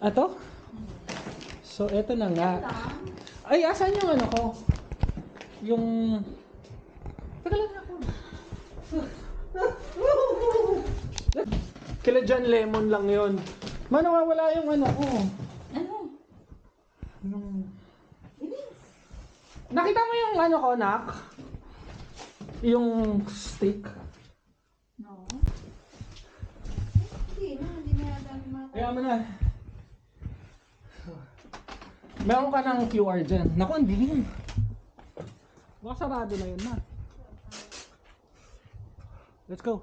Ato? So, eto na nga. Ay, asan yung ano ko? Yung... Teka lang ako. Kila John Lemon lang yun. Nawawala yung ano ko. Ano? Yung... Nakita mo yung ano ko, Nak? Yung stick. No. Hindi na yata ang mga... Kaya mo na. Meron ka ng QR dyan. Naku, ang dilim. Baka sarado na yun na. Let's go.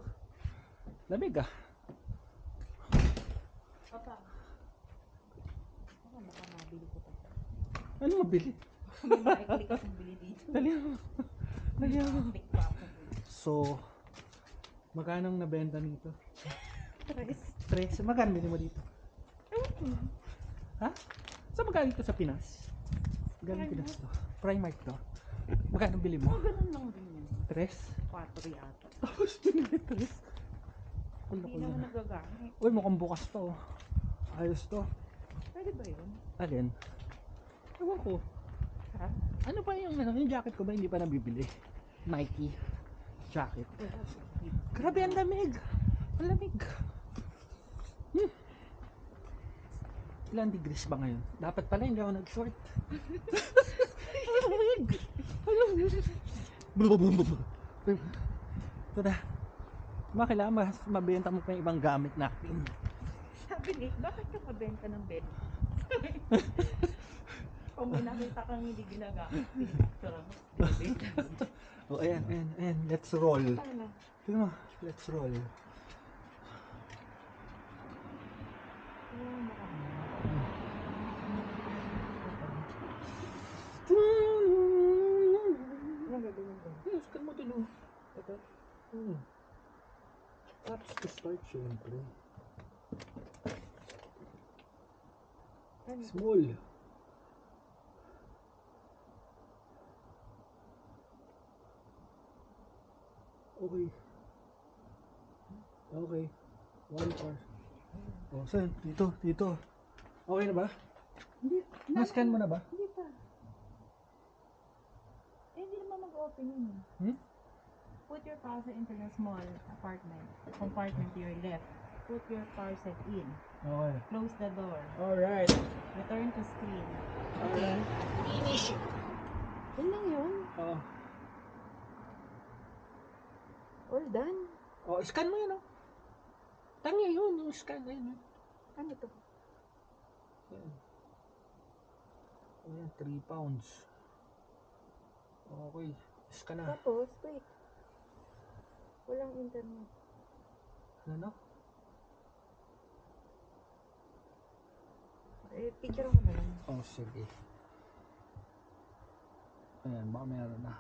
Lamig ah. Papa. Baka mabili ko pa. Ano mabili? May ma-click akong bili dito. Dali mo. Dali mo. Click pa ako. So, magkano ang nabenta nito? Tres. 3. Magkano bili mo dito? Ha? Saan magkano dito sa Pinas? Galing Pinas to. Primark to. Magkano bili mo? Ganun lang din yan. 3? 4 yata. Tapos binili 3. Hindi naman nagagamit. Uy, mukhang bukas to. Ayos to. Pwede ba yun? Alin? Ewan ko. Ha? Ano pa yung jacket ko ba hindi pa nabibili? Nike jacket. Grabe ang lamig. Ang lamig. Ilang degrees ba ngayon? Dapat pala hindi ako nag-short. Ang lamig. Ang lamig. Ito na. Kailangan mabenta mo pa yung ibang gamit natin. Sabi ni, bakit ka mabenta ng bed? Kung may nakita kang hindi ginagamit, pinipicture mo, binibenta. Oh, ayan. Let's roll. Paano? Tingnan mo. Let's roll. Ano gagawin ko? Yes, kan mo dun. Ito. Taps to start, syempre. Small. Okay. Okay. 1 hour. Oh, saan? Dito. Okay na ba? Hindi. Na-scan mo na ba? Hindi pa. Hindi naman mag-open yun. Put your parcel into the small compartment to your left. Put your parcel in. Okay. Close the door. Alright. Return to screen. Alright. Finish. Yun lang yun. Oh. All done. Oh, scan mo yun, oh. Tangi yun, yung scan na yun. Ano to? Ayan. Ayan, 3 pounds. Okay. Scan na. Tapos, wait. Walang internet. Ano? Picture ko na lang. Oh, sige. Ayan, baka meron na.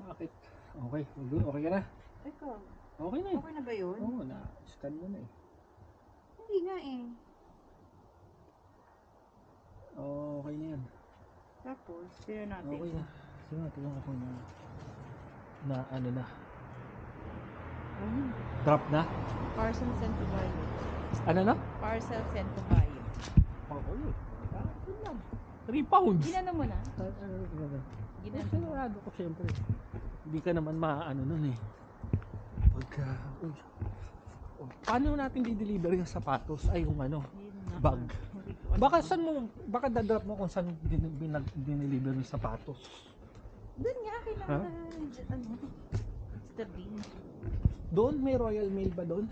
Bakit? Okay, okay ka na? Ikaw, Okay na eh. okay na ba yun? Oo, na-scan mo na eh. Hindi nga eh. Okay na yan. Tapos, tira natin. Okay na. Sige nga, tignan ko na ano na. Drop na? Parcel sent to buyer. Ano na? Parcel sent to buyer. Okay. Yun lang. 3 pounds. Ginano mo na? Ginano mo. Sigurado ko siyempre. Hindi ka naman maaano nun eh. Pagka, paano natin di-deliver yung sapatos? Ay, yung ano, bag. Baka saan mo, baka dadrop mo kung saan dineliver yung sapatos. Doon nga, kailangan na, Mr. Bean. Doon, may Royal Mail ba doon?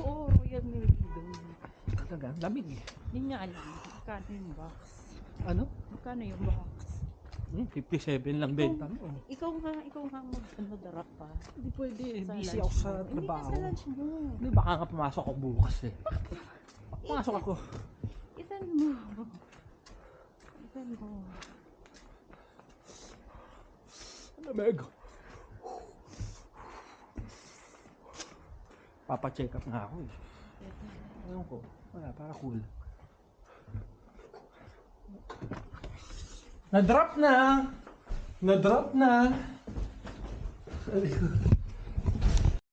Oo, Royal Mail doon. Talaga, lamig eh. Hindi nga alam. Magkano yung box? Ano? Magkano yung box? 57 lang benta mo. Ikaw nga darap pa. Hindi pwede eh. Sa Busy lunch ako sa mo. trabaho. Hindi ka sa lunch mo. Hindi, baka nga pumasok ako bukas eh. Pumasok ako. Isan mo. Isan mo. Lamig. Papa-check up nga ako eh. Ayun ko. Wala, para cool. Na-drop na! Na-drop na!